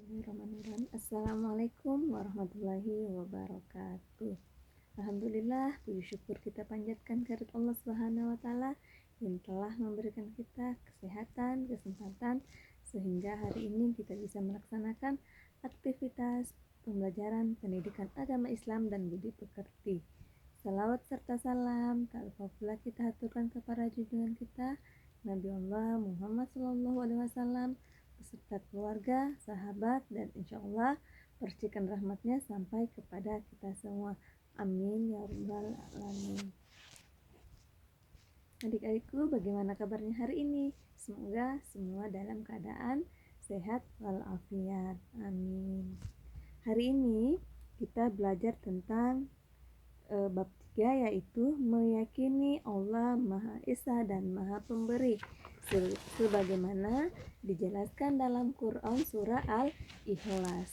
Bismillahirrahmanirrahim. Assalamualaikum warahmatullahi wabarakatuh. Alhamdulillah, puji syukur kita panjatkan kehadirat Allah Subhanahu wa taala yang telah memberikan kita kesehatan, kesempatan sehingga hari ini kita bisa melaksanakan aktivitas pembelajaran pendidikan agama Islam dan budi pekerti. Salawat serta salam tak lupa pula kita aturkan kepada junjungan kita Nabi Allah Muhammad SAW beserta keluarga, sahabat, dan insya Allah percikan rahmatnya sampai kepada kita semua. Amin ya rabbal alamin. Adik-adikku, bagaimana kabarnya hari ini? Semoga semua dalam keadaan sehat walafiat. Amin. Hari ini kita belajar tentang bab 3, yaitu meyakini Allah Maha Esa dan Maha Pemberi, sebagaimana dijelaskan dalam Quran surah Al-Ikhlas.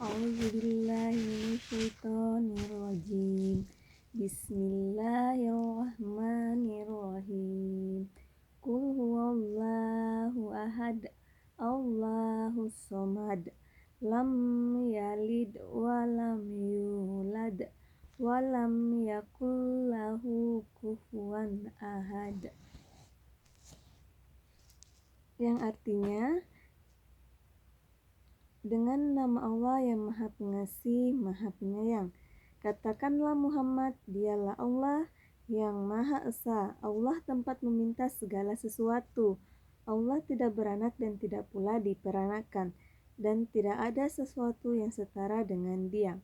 A'udzubillahi minasyaitonirrajim. Bismillahirrahmanirrahim. Qul huwallahu ahad, Allahus somad, lam yalid walam yulad walam yakul lahu kufuwan ahad. Yang artinya, dengan nama Allah yang Maha Pengasih, Maha Penyayang. Katakanlah Muhammad, dialah Allah yang Maha Esa, Allah tempat meminta segala sesuatu. Allah tidak beranak dan tidak pula diperanakan, dan tidak ada sesuatu yang setara dengan Dia.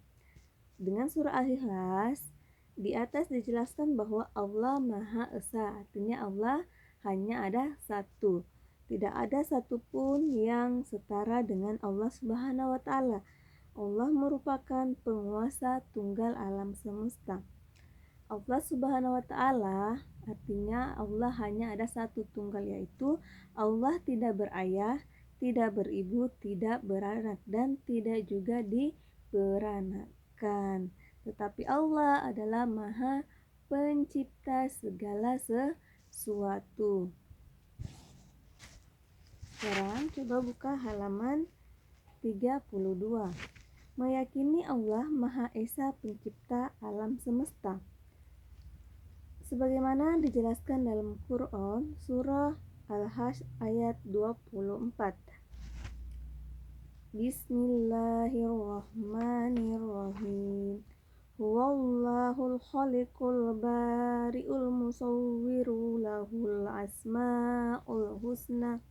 Dengan surah Al-Ikhlas, di atas dijelaskan bahwa Allah Maha Esa, artinya Allah hanya ada satu. Tidak ada satupun yang setara dengan Allah Subhanahu wa taala. Allah merupakan penguasa tunggal alam semesta. Allah Subhanahu wa taala artinya Allah hanya ada satu tunggal, yaitu Allah tidak berayah, tidak beribu, tidak beranak, dan tidak juga diperanakan. Tetapi Allah adalah Maha Pencipta segala sesuatu. Sekarang coba buka halaman 32. Meyakini Allah Maha Esa Pencipta alam semesta. Sebagaimana dijelaskan dalam Quran surah Al-Hajj ayat 24. Bismillahirrahmanirrahim. Huwallahul khaliqul bari'ul musawwiru lahul asma'ul husna.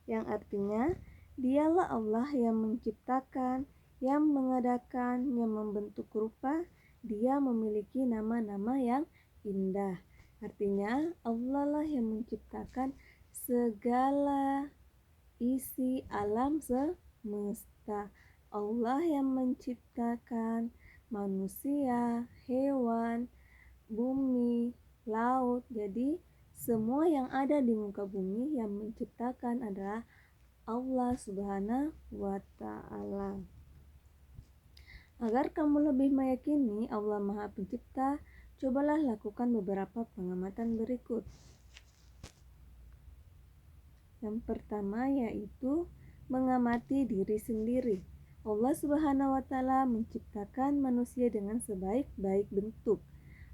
Yang artinya, dialah Allah yang menciptakan, yang mengadakan, yang membentuk rupa. Dia memiliki nama-nama yang indah. Artinya, Allah lah yang menciptakan segala isi alam semesta. Allah yang menciptakan manusia, hewan, bumi, laut. Jadi semua yang ada di muka bumi yang menciptakan adalah Allah Subhanahu wa ta'ala. Agar kamu lebih meyakini Allah Maha Pencipta, cobalah lakukan beberapa pengamatan berikut. Yang pertama yaitu mengamati diri sendiri. Allah Subhanahu wa ta'ala menciptakan manusia dengan sebaik-baik bentuk.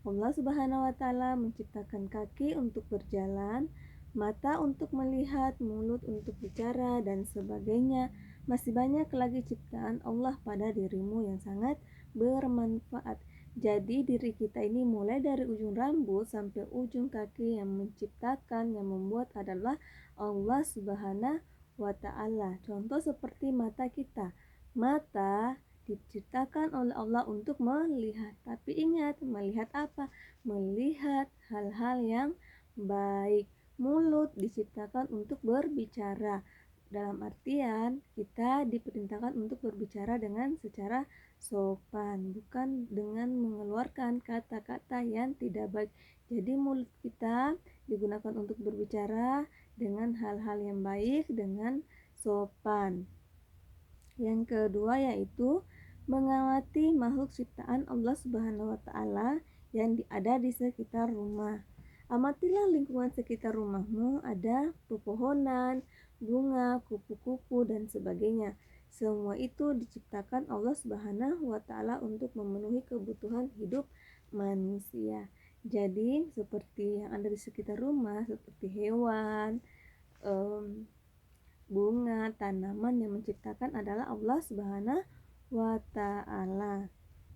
Allah Subhanahu wa ta'ala menciptakan kaki untuk berjalan, mata untuk melihat, mulut untuk bicara, dan sebagainya. Masih banyak lagi ciptaan Allah pada dirimu yang sangat bermanfaat. Jadi diri kita ini mulai dari ujung rambut sampai ujung kaki yang menciptakan, yang membuat adalah Allah Subhanahu wa ta'ala. Contoh seperti mata kita. Mata diciptakan oleh Allah untuk melihat. Tapi ingat, melihat apa? Melihat hal-hal yang baik. Mulut diciptakan untuk berbicara. Dalam artian, kita diperintahkan untuk berbicara dengan secara sopan, bukan dengan mengeluarkan kata-kata yang tidak baik. Jadi mulut kita digunakan untuk berbicara dengan hal-hal yang baik, dengan sopan. Yang kedua yaitu mengamati makhluk ciptaan Allah Subhanahu wa ta'ala yang ada di sekitar rumah. Amatilah lingkungan sekitar rumahmu, ada pepohonan, bunga, kupu-kupu, dan sebagainya. Semua itu diciptakan Allah Subhanahu wa Ta'ala untuk memenuhi kebutuhan hidup manusia. Jadi seperti yang ada di sekitar rumah, seperti hewan, bunga, tanaman, yang menciptakan adalah Allah Subhanahu wa Ta'ala.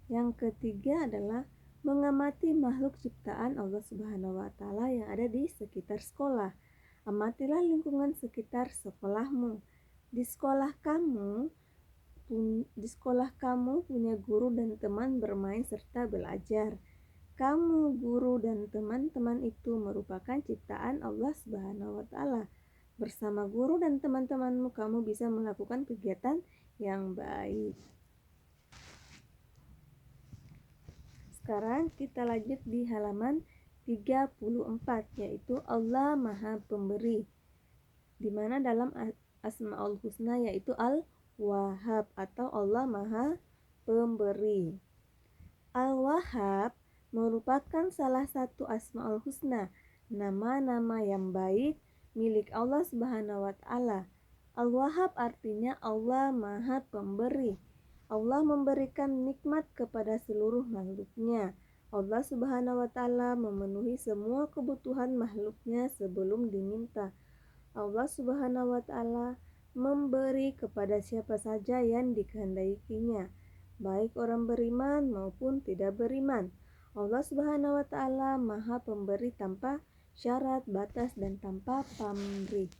Yang ketiga adalah mengamati makhluk ciptaan Allah Subhanahu wa Ta'ala yang ada di sekitar sekolah. Amatilah lingkungan sekitar sekolahmu. Di sekolah kamu punya guru dan teman bermain serta belajar. Kamu, guru, dan teman-teman itu merupakan ciptaan Allah Subhanahu wa Ta'ala. Bersama guru dan teman-temanmu, kamu bisa melakukan kegiatan yang baik. Sekarang kita lanjut di halaman 34, yaitu Allah Maha Pemberi, di mana dalam Asmaul Husna yaitu Al-Wahhab atau Allah Maha Pemberi. Al-Wahhab merupakan salah satu Asmaul Husna, nama-nama yang baik milik Allah Subhanahu wa Ta'ala. Al-Wahhab artinya Allah Maha Pemberi. Allah memberikan nikmat kepada seluruh makhluknya. Allah Subhanahu wa Ta'ala memenuhi semua kebutuhan makhluknya sebelum diminta. Allah Subhanahu wa Ta'ala memberi kepada siapa saja yang dikehendakinya, baik orang beriman maupun tidak beriman. Allah Subhanahu wa Ta'ala Maha Pemberi tanpa syarat, batas, dan tanpa pamrih.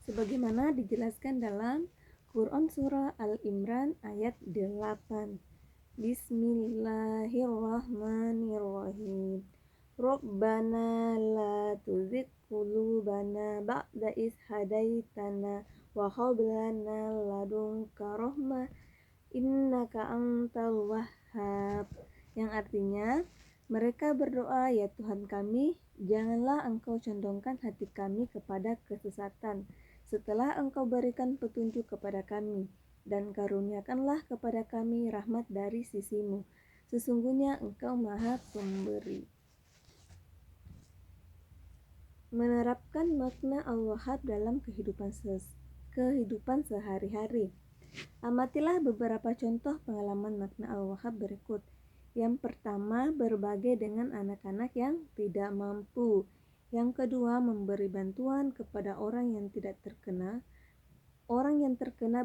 Sebagaimana dijelaskan dalam Quran surah Al-Imran ayat 8. Bismillahirrahmanirrahim. Rabbana la tuzigh qulubana ba'da idh hadaitana wa hab lana ladunka rahmah innaka antal wahhab. Yang artinya, mereka berdoa, ya Tuhan kami, janganlah Engkau condongkan hati kami kepada kesesatan setelah Engkau berikan petunjuk kepada kami, dan karuniakanlah kepada kami rahmat dari sisimu. Sesungguhnya Engkau Maha Pemberi. Menerapkan makna Al-Wahhab dalam kehidupan sehari-hari. Amatilah beberapa contoh pengalaman makna Al-Wahhab berikut. Yang pertama, berbagi dengan anak-anak yang tidak mampu. Yang kedua, memberi bantuan kepada orang yang terkena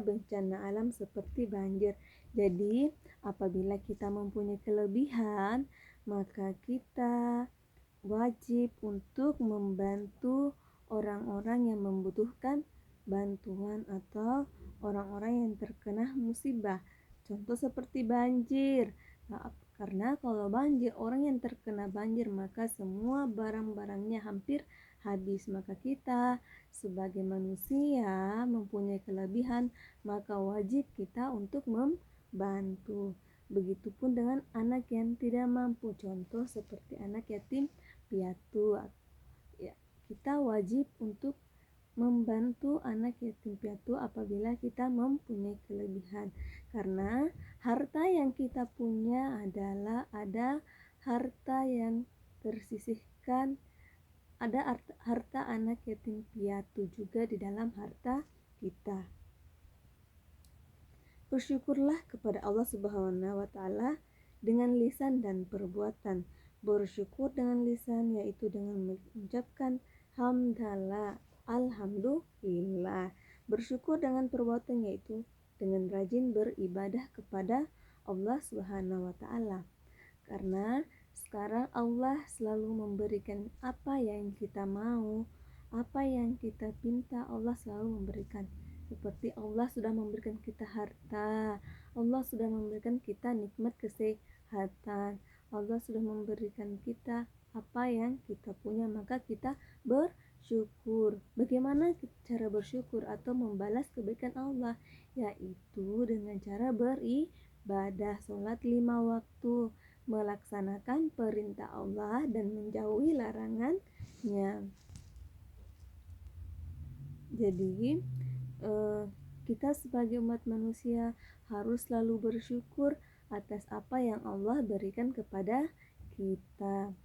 bencana alam seperti banjir. Jadi, apabila kita mempunyai kelebihan, maka kita wajib untuk membantu orang-orang yang membutuhkan bantuan atau orang-orang yang terkena musibah. Contoh seperti banjir. Karena kalau banjir, orang yang terkena banjir maka semua barang-barangnya hampir habis. Maka kita sebagai manusia mempunyai kelebihan, maka wajib kita untuk membantu. Begitupun dengan anak yang tidak mampu, contoh seperti anak yatim piatu. Ya, kita wajib untuk membantu anak yatim piatu apabila kita mempunyai kelebihan. Karena harta yang kita punya adalah ada harta yang tersisihkan, ada harta anak yatim piatu juga di dalam harta kita. Bersyukurlah kepada Allah Subhanahu wa Ta'ala dengan lisan dan perbuatan. Bersyukur dengan lisan yaitu dengan mengucapkan hamdalah, alhamdulillah. Bersyukur dengan perbuatan yaitu dengan rajin beribadah kepada Allah Subhanahu wa Ta'ala. Karena sekarang Allah selalu memberikan apa yang kita mau, apa yang kita pinta, Allah selalu memberikan. Seperti Allah sudah memberikan kita harta, Allah sudah memberikan kita nikmat kesehatan, Allah sudah memberikan kita apa yang kita punya, maka kita bersyukur. Bagaimana cara bersyukur atau membalas kebaikan Allah? Yaitu dengan cara beribadah, sholat 5 waktu, melaksanakan perintah Allah dan menjauhi larangannya. Jadi kita sebagai umat manusia harus selalu bersyukur atas apa yang Allah berikan kepada kita.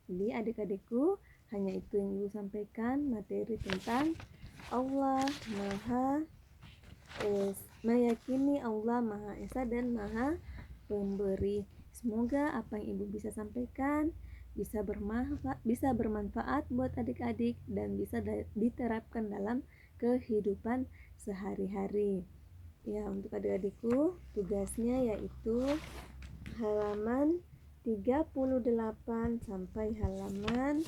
Jadi adik-adikku, Hanya itu yang Ibu sampaikan, materi tentang Allah Maha meyakini Allah Maha Esa dan Maha Pemberi. Semoga apa yang Ibu bisa sampaikan bisa bermanfaat buat adik-adik dan bisa diterapkan dalam kehidupan sehari-hari. Ya, untuk adik-adikku tugasnya yaitu halaman 38 sampai halaman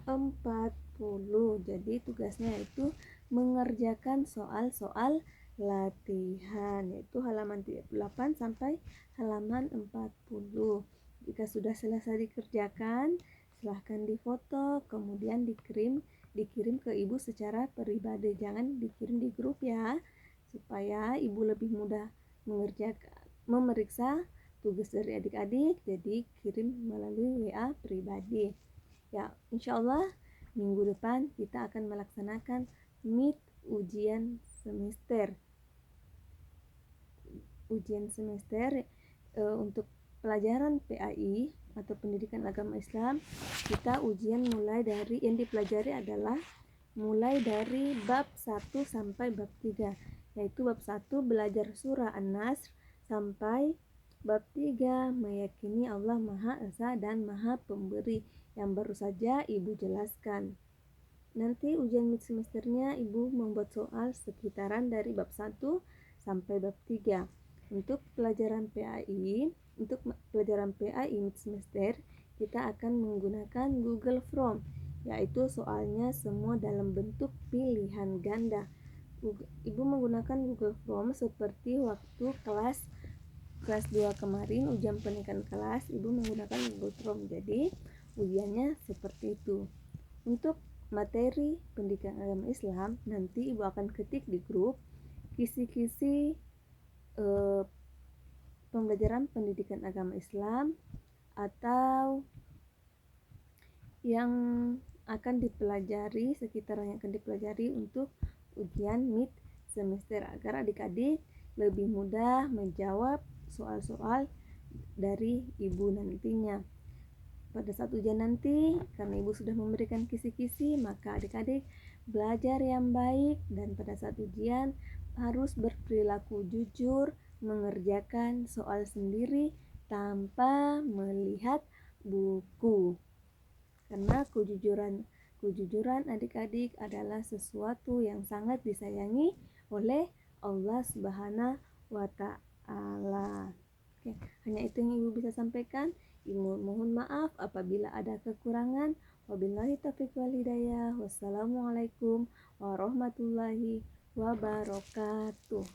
40. Jadi tugasnya itu mengerjakan soal-soal latihan, yaitu halaman 38 sampai halaman 40. Jika sudah selesai dikerjakan, silahkan difoto, kemudian dikirim ke Ibu secara pribadi. Jangan dikirim di grup ya, supaya Ibu lebih mudah memeriksa tugas dari adik-adik. Jadi kirim melalui WA pribadi. Ya, insya Allah minggu depan kita akan melaksanakan MIT ujian semester. Untuk pelajaran PAI atau Pendidikan Agama Islam, kita ujian yang dipelajari adalah mulai dari bab 1 sampai bab 3, yaitu bab 1 belajar surah An-Nasr sampai bab 3 meyakini Allah Maha Esa dan Maha Pemberi yang baru saja Ibu jelaskan. Nanti ujian mid semesternya Ibu membuat soal sekitaran dari bab 1 sampai bab 3. Untuk pelajaran PAI mid semester, kita akan menggunakan Google Form, yaitu soalnya semua dalam bentuk pilihan ganda. Ibu menggunakan Google Form seperti waktu kelas 2 kemarin, ujian peningkatan kelas, Ibu menggunakan Google Form. Jadi ujiannya seperti itu. Untuk materi pendidikan agama Islam, nanti Ibu akan ketik di grup kisi-kisi pembelajaran pendidikan agama Islam atau yang akan dipelajari, sekitaran yang akan dipelajari untuk ujian mid semester, agar adik-adik lebih mudah menjawab soal-soal dari Ibu nantinya. Pada saat ujian nanti, karena Ibu sudah memberikan kisi-kisi, maka adik-adik belajar yang baik dan pada saat ujian harus berperilaku jujur, mengerjakan soal sendiri tanpa melihat buku. Karena kejujuran adik-adik adalah sesuatu yang sangat disayangi oleh Allah Subhanahu wa Ta'ala. Oke, hanya itu yang Ibu bisa sampaikan. Ibu mohon maaf apabila ada kekurangan. Wabillahi taufiq wal hidayah. Wassalamualaikum warahmatullahi wabarakatuh.